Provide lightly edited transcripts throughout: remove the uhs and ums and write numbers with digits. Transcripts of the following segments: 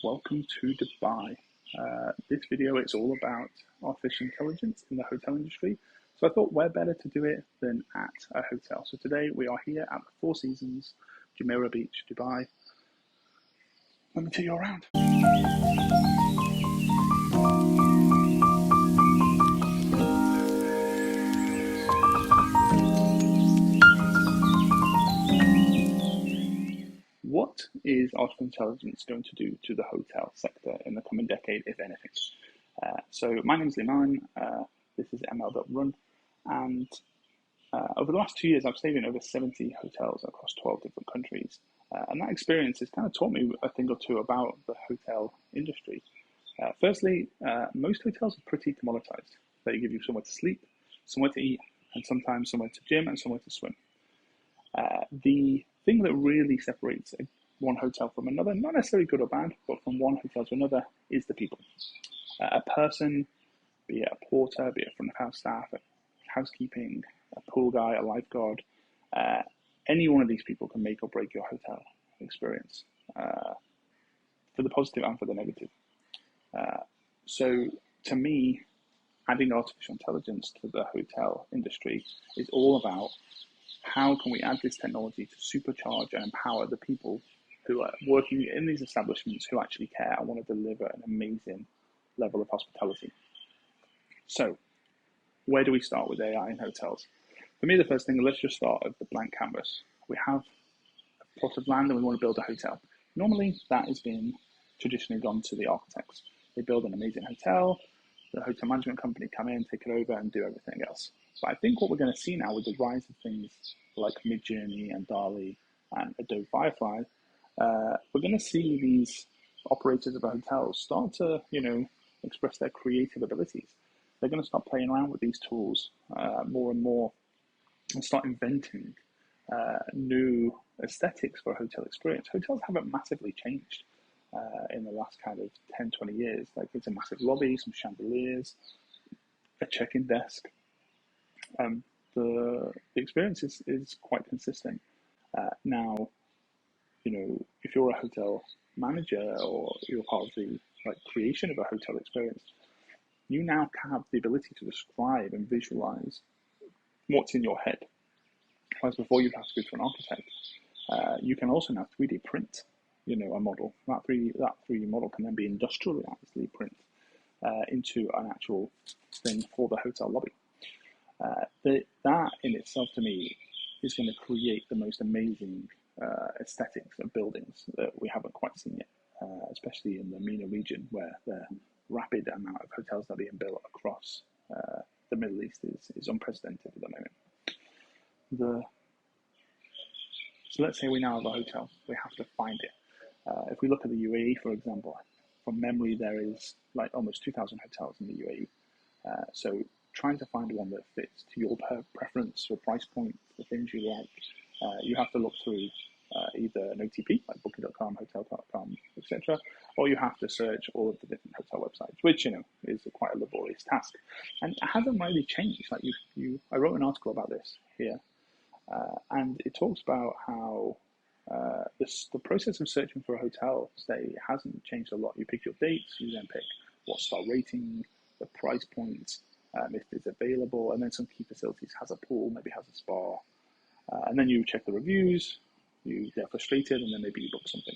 welcome to Dubai. This video is all about artificial intelligence in the hotel industry. So I thought where better to do it than at a hotel. So today we are here at the Four Seasons, Jumeirah Beach, Dubai. Let me take you around. What is artificial intelligence going to do to the hotel sector in the coming decade, if anything? So my name is Liman. This is ML.Run, and over the last 2 years, I've stayed in over 70 hotels across 12 different countries. And that experience has kind of taught me a thing or two about the hotel industry. Firstly, most hotels are pretty commoditized. They give you somewhere to sleep, somewhere to eat, and sometimes somewhere to gym and somewhere to swim. The thing that really separates one hotel from another, not necessarily good or bad, but from one hotel to another, is the people. A person, be it a porter, be it front of house staff, a housekeeping, a pool guy, a lifeguard, any one of these people can make or break your hotel experience, for the positive and for the negative. So to me, adding artificial intelligence to the hotel industry is all about how can we add this technology to supercharge and empower the people who are working in these establishments who actually care and want to deliver an amazing level of hospitality. So where do we start with AI in hotels? For me, the first thing, let's just start at the blank canvas. We have a plot of land and we want to build a hotel. Normally, that has been traditionally gone to the architects. They build an amazing hotel, the hotel management company come in, take it over and do everything else. But I think what we're going to see now with the rise of things like Midjourney and DALL-E and Adobe Firefly, we're going to see these operators of hotels start to, express their creative abilities. They're going to start playing around with these tools more and more and start inventing new aesthetics for a hotel experience. Hotels haven't massively changed in the last kind of 10, 20 years. Like, it's a massive lobby, some chandeliers, a check-in desk. The experience is quite consistent. Now, if you're a hotel manager or you're part of the creation of a hotel experience, you now have the ability to describe and visualize what's in your head. Whereas before you'd have to go to an architect. You can also now 3D print, a model. That 3D model can then be industrially print into an actual thing for the hotel lobby. That in itself, to me, is going to create the most amazing aesthetics of buildings that we haven't quite seen yet, especially in the MENA region, where the rapid amount of hotels that are being built across the Middle East is unprecedented at the moment. So let's say we now have a hotel. We have to find it. If we look at the UAE, for example, from memory, there is almost 2,000 hotels in the UAE. So trying to find one that fits to your preference, your price point, the things you like, you have to look through either an OTP, like Booking.com, Hotel.com, etc., or you have to search all of the different hotel websites, which, is quite a laborious task. And it hasn't really changed. I wrote an article about this here, and it talks about how the process of searching for a hotel stay hasn't changed a lot. You pick your dates, you then pick what star rating, the price point, if it's available, and then some key facilities has a pool, maybe has a spa, and then you check the reviews, you get frustrated, and then maybe you book something.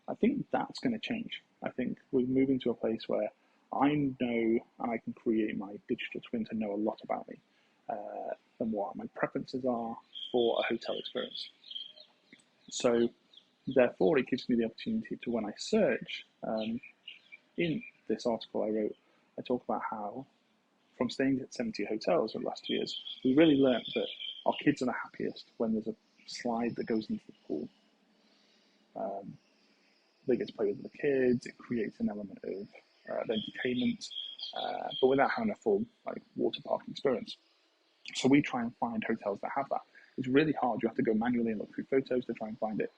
I think that's going to change. I think we're moving to a place where I know and I can create my digital twin to know a lot about me and what my preferences are for a hotel experience. So therefore, it gives me the opportunity to, when I search, in this article I wrote, I talk about how from staying at 70 hotels over the last 2 years, we really learned that our kids are the happiest when there's a slide that goes into the pool. They get to play with the kids, it creates an element of entertainment, but without having a full water park experience. So we try and find hotels that have that. It's really hard. You have to go manually and look through photos to try and find it.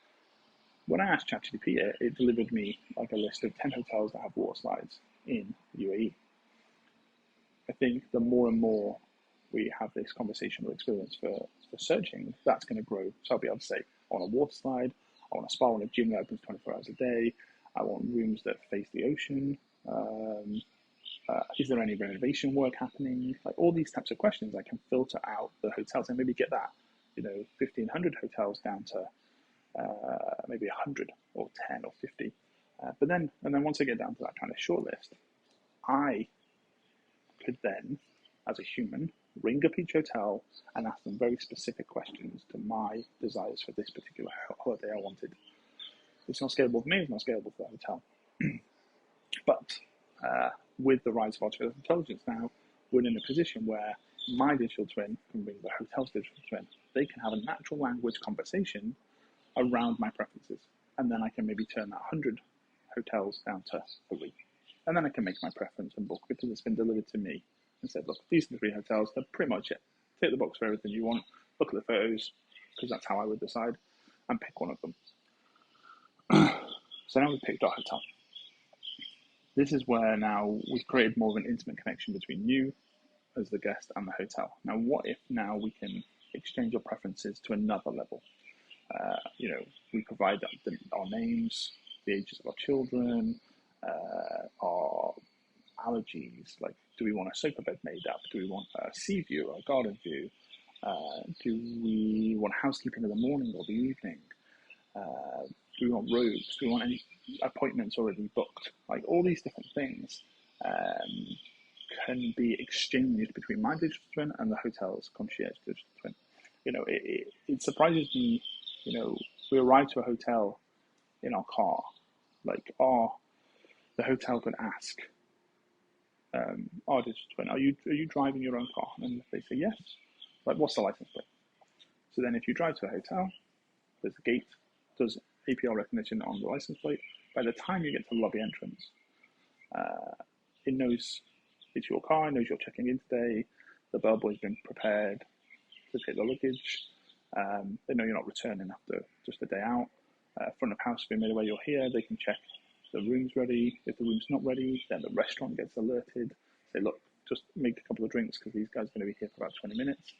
When I asked ChatGPT, it delivered me a list of 10 hotels that have water slides in UAE. I think the more and more we have this conversational experience for searching, that's going to grow. So I'll be able to say, I want a water slide, I want a spa, I want a gym that opens 24 hours a day, I want rooms that face the ocean. Is there any renovation work happening? Like all these types of questions, I can filter out the hotels and maybe get that, 1,500 hotels down to maybe 100 or 10 or 50. And then once I get down to that kind of short list, I could then, as a human, ring up each hotel and ask them very specific questions to my desires for this particular holiday I wanted. It's not scalable for me, it's not scalable for the hotel. But with the rise of artificial intelligence now, we're in a position where my digital twin can ring the hotel's digital twin. They can have a natural language conversation around my preferences. And then I can maybe turn that 100 hotels down to 3. And then I can make my preference and book because it's been delivered to me and said, look, these are the 3 hotels. They're pretty much it. Tick the box for everything you want. Look at the photos because that's how I would decide and pick one of them. So now we've picked our hotel. This is where now we've created more of an intimate connection between you as the guest and the hotel. Now, what if now we can exchange our preferences to another level? We provide our names, the ages of our children, our allergies, like do we want a sofa bed made up? Do we want a sea view or a garden view? Do we want housekeeping in the morning or the evening? Do we want robes? Do we want any appointments already booked? Like all these different things can be exchanged between my digital twin and the hotel's concierge digital twin. It surprises me. We arrive to a hotel in our car, the hotel could ask our digital twin, are you driving your own car? And if they say yes, like what's the license plate? So then if you drive to a hotel, there's a gate, does APR recognition on the license plate. By the time you get to the lobby entrance, it knows it's your car, it knows you're checking in today, the bellboy's been prepared to take the luggage, they know you're not returning after just a day out. Front of house been made aware you're here, they can check the room's ready. If the room's not ready, then the restaurant gets alerted. Say, look, just make a couple of drinks because these guys are going to be here for about 20 minutes.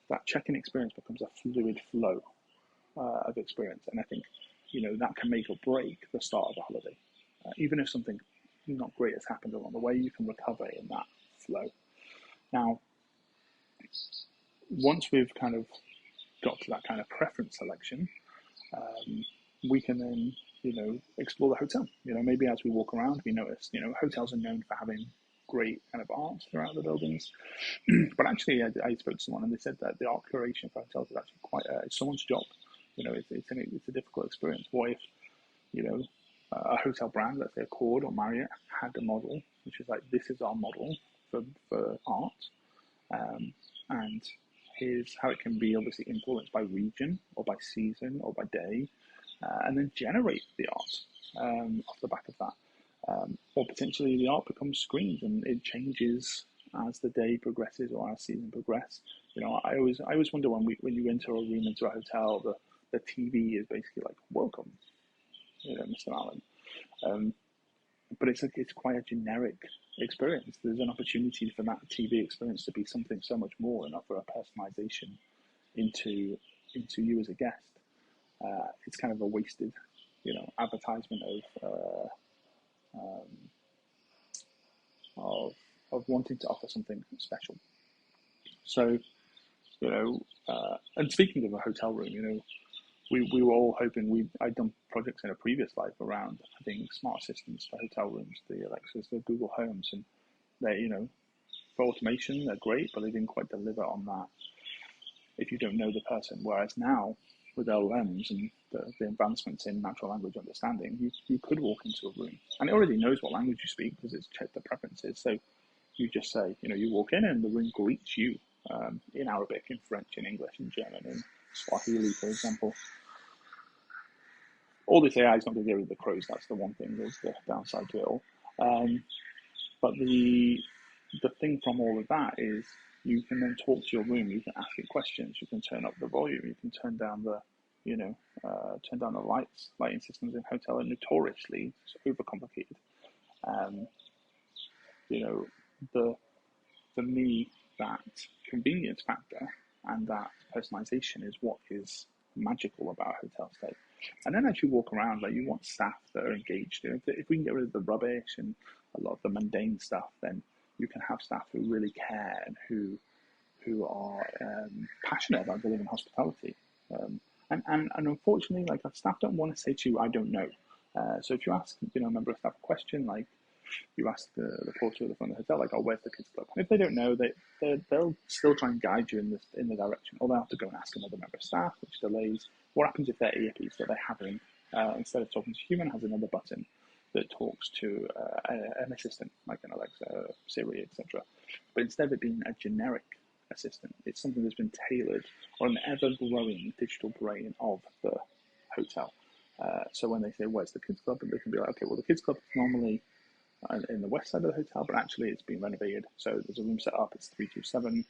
That check-in experience becomes a fluid flow of experience. And I think, that can make or break the start of a holiday. Even if something not great has happened along the way, you can recover in that flow. Now, once we've kind of got to that kind of preference selection, we can then, explore the hotel. Maybe as we walk around, we notice, hotels are known for having great kind of art throughout the buildings. But actually, I spoke to someone and they said that the art curation for hotels is actually it's someone's job. It's a difficult experience. What if, a hotel brand, let's say Accord or Marriott, had a model, which is like, this is our model for art. And here's how it can be obviously influenced by region or by season or by day, and then generate the art off the back of that. Or potentially the art becomes screens and it changes as the day progresses or as season progresses. I always wonder when you enter a room into a hotel, the TV is basically like, welcome, Mr. Allen. But it's quite a generic experience. There's an opportunity for that TV experience to be something so much more and offer a personalization into you as a guest. It's kind of a wasted, advertisement of wanting to offer something special. So, and speaking of a hotel room, we were all hoping I'd done projects in a previous life around having smart assistants for hotel rooms, the Alexas, the Google Homes, and they, for automation, they're great, but they didn't quite deliver on that if you don't know the person. Whereas now, with LLMs and the advancements in natural language understanding, you could walk into a room and it already knows what language you speak because it's checked the preferences. So you just say, you walk in and the room greets you in Arabic, in French, in English, in German, in Swahili, for example. All this AI is not going to get rid of the crows. That's the one thing. There's the downside to it all. But the thing from all of that is you can then talk to your room. You can ask it questions. You can turn up the volume. You can turn down the lighting systems in hotel are notoriously overcomplicated. For me, that convenience factor and that personalization is what is magical about a hotel stay. And then as you walk around, like, you want staff that are engaged. If we can get rid of the rubbish and a lot of the mundane stuff, then you can have staff who really care and who are passionate about delivering hospitality. And unfortunately, like, our staff don't want to say to you, "I don't know." So if you ask, a member of staff a question, like, you ask the porter at the front of the hotel, like, "Oh, where's the kids club?" And if they don't know, they'll still try and guide you in the direction, or they'll have to go and ask another member of staff, which delays. What happens if their earpiece that they're having, instead of talking to a human, has another button that talks to an assistant, like an Alexa, Siri, etc. But instead of it being a generic assistant, it's something that's been tailored on an ever-growing digital brain of the hotel. So when they say, "Where's the kids club?" they can be like, "Okay, well, the kids club is normally in the west side of the hotel, but actually it's been renovated. So there's a room set up, it's 327,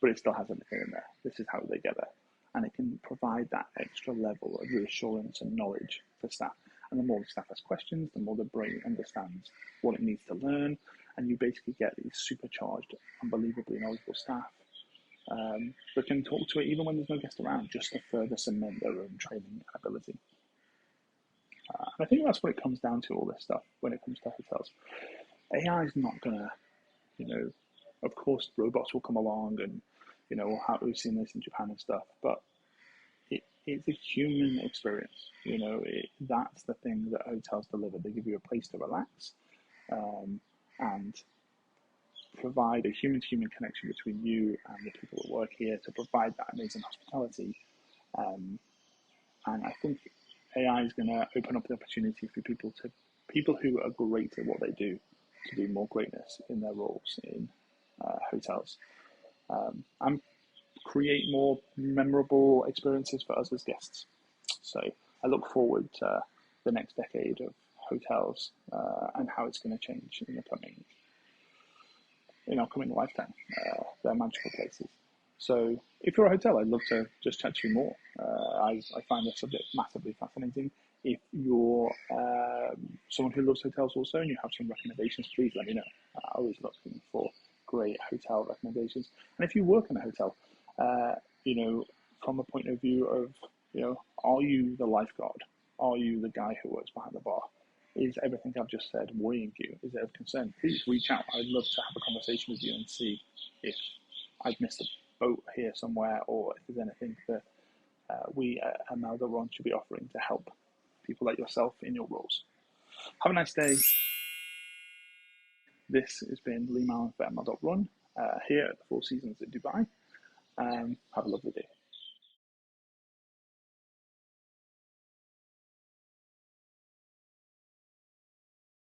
but it still has everything in there. This is how they get there." And it can provide that extra level of reassurance and knowledge for staff. And the more the staff has questions, the more the brain understands what it needs to learn. And you basically get these supercharged, unbelievably knowledgeable staff that can talk to it even when there's no guest around, just to further cement their own training ability. And I think that's what it comes down to, all this stuff, when it comes to hotels. AI is not going to, of course, robots will come along and, we've seen this in Japan and stuff, but it's a human experience. That's the thing that hotels deliver. They give you a place to relax and provide a human-to-human connection between you and the people that work here to provide that amazing hospitality. And I think AI is going to open up the opportunity for people who are great at what they do to do more greatness in their roles in hotels, and create more memorable experiences for us as guests. So I look forward to the next decade of hotels and how it's going to change in our coming lifetime. They're magical places. So if you're a hotel, I'd love to just chat to you more. I find this subject massively fascinating. If you're someone who loves hotels also and you have some recommendations, please let me know. I'm always looking for great hotel recommendations. And if you work in a hotel, from a point of view of, are you the lifeguard? Are you the guy who works behind the bar? Is everything I've just said worrying you? Is it of concern? Please reach out. I'd love to have a conversation with you and see if I've missed a boat here somewhere, or if there's anything that we at ML.Run should be offering to help people like yourself in your roles. Have a nice day. This has been Lee Mallon for ML.Run here at the Four Seasons in Dubai. Have a lovely day.